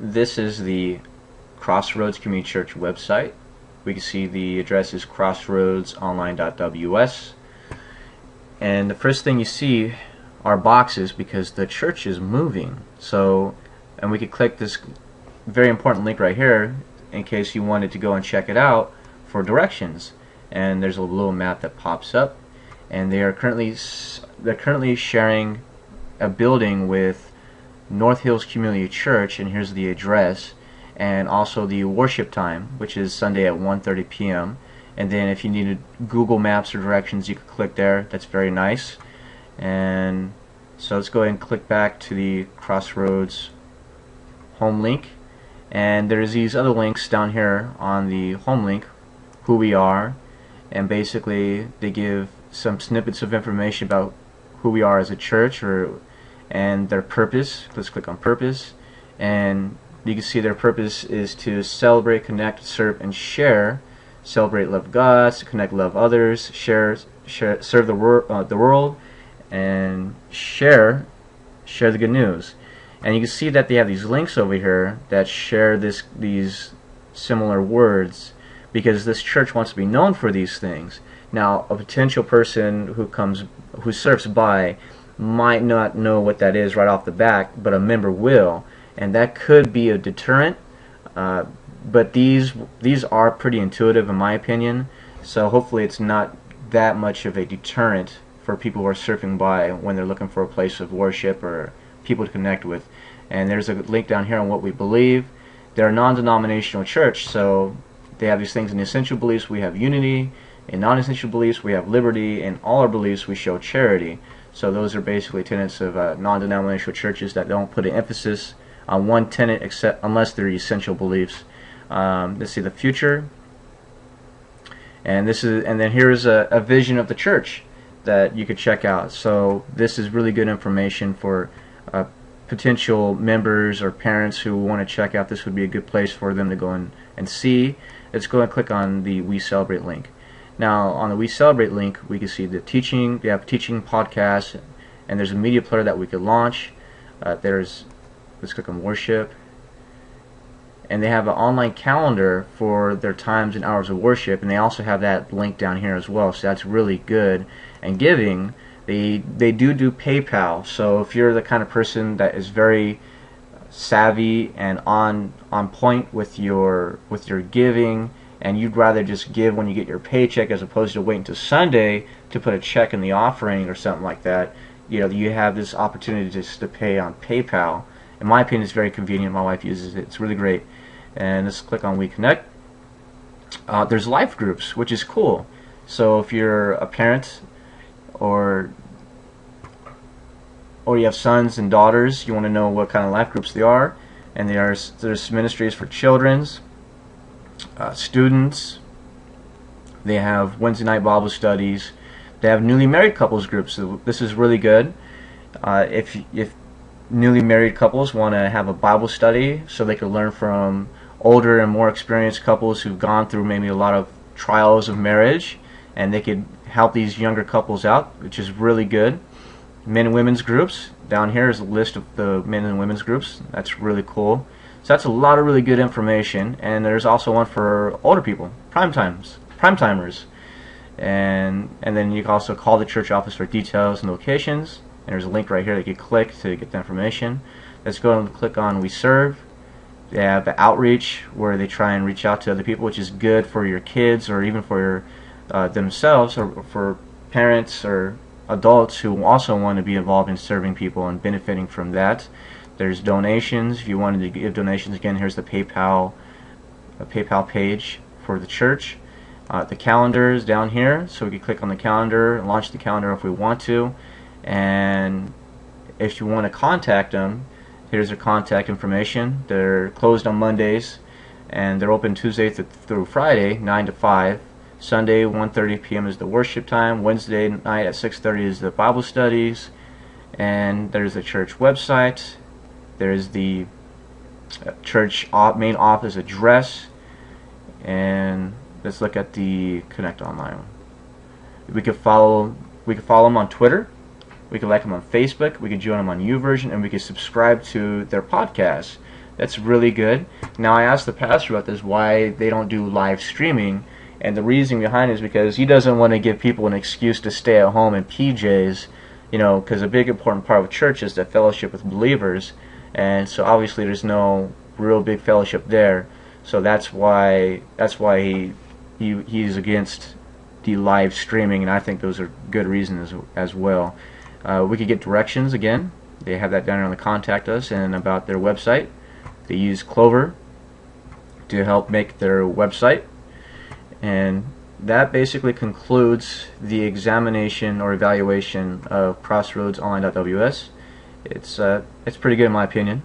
This is the Crossroads Community Church website. We can see the address is Crossroadsonline.ws. And the first thing you see are boxes because the church is moving. And we could click this very important link right here in case you wanted to go and check it out for directions. And there's a little map that pops up, and they're currently sharing a building with North Hills Community Church, and here's the address, and also the worship time, which is Sunday at 1:30 p.m. And then if you needed Google Maps or directions, you could click there. That's very nice. And so let's go ahead and click back to the Crossroads home link, and there's these other links down here on the home link, who we are, and basically they give some snippets of information about who we are as a church and their purpose. Let's click on purpose, and you can see their purpose is to celebrate, connect, serve, and share. Celebrate, love God, connect, love others, serve the world, and share the good news. And you can see that they have these links over here that share these similar words, because this church wants to be known for these things. Now, a potential person who surfs by might not know what that is right off the bat, but a member will, and that could be a deterrent. But these are pretty intuitive in my opinion, so hopefully it's not that much of a deterrent for people who are surfing by when they're looking for a place of worship or people to connect with. And there's a link down here on what we believe. They're a non-denominational church, so they have these things. In essential beliefs we have unity, in non-essential beliefs we have liberty, in all our beliefs we show charity. So those are basically tenets of non-denominational churches that don't put an emphasis on one tenet unless they're essential beliefs. Let's see the future, and then here's a vision of the church that you could check out. So this is really good information for potential members or parents who want to check out. This would be a good place for them to go and see. Let's go and click on the We Celebrate link. Now on the We Celebrate link we can see the teaching. They have teaching podcasts, and there's a media player that we could launch. Let's click on worship, and they have an online calendar for their times and hours of worship, and they also have that link down here as well, so that's really good. And giving, they do PayPal, so if you're the kind of person that is very savvy and on point with your giving, and you'd rather just give when you get your paycheck as opposed to waiting until Sunday to put a check in the offering or something like that, you have this opportunity just to pay on PayPal. In my opinion, it's very convenient. My wife uses it. It's really great. And let's click on We Connect. There's life groups, which is cool. So if you're a parent or you have sons and daughters, you want to know what kind of life groups they are. And there's ministries for children's, students. They have Wednesday night Bible studies. They have newly married couples groups. So this is really good. If newly married couples want to have a Bible study so they can learn from older and more experienced couples who've gone through maybe a lot of trials of marriage, and they could help these younger couples out, which is really good. Men and women's groups. Down here is a list of the men and women's groups. That's really cool. So that's a lot of really good information. And there's also one for older people, prime timers. And then you can also call the church office for details and locations. And there's a link right here that you can click to get the information. Let's go and click on We Serve. They have the outreach where they try and reach out to other people, which is good for your kids or even for themselves, or for parents or adults who also want to be involved in serving people and benefiting from that. There's donations. If you wanted to give donations, again, here's the PayPal page for the church. The calendar is down here, so we can click on the calendar and launch the calendar if we want to. And if you want to contact them, here's their contact information. They're closed on Mondays, and they're open Tuesday through Friday, 9 to 5. Sunday, 1:30 p.m. is the worship time. Wednesday night at 6:30 is the Bible studies. And there's the church website. There's the church main office address. And let's look at the Connect Online. We could follow them on Twitter. We can like them on Facebook. We can join them on YouVersion, and we can subscribe to their podcast. That's really good. Now I asked the pastor about this, why they don't do live streaming, and the reason behind it is because he doesn't want to give people an excuse to stay at home in PJs, you know, because a big important part of church is the fellowship with believers, and so obviously there's no real big fellowship there. So that's why he's against the live streaming, and I think those are good reasons as well. We could get directions again. They have that down here on the contact us and about their website. They use Clover to help make their website, and that basically concludes the examination or evaluation of Crossroadsonline.ws. It's pretty good in my opinion.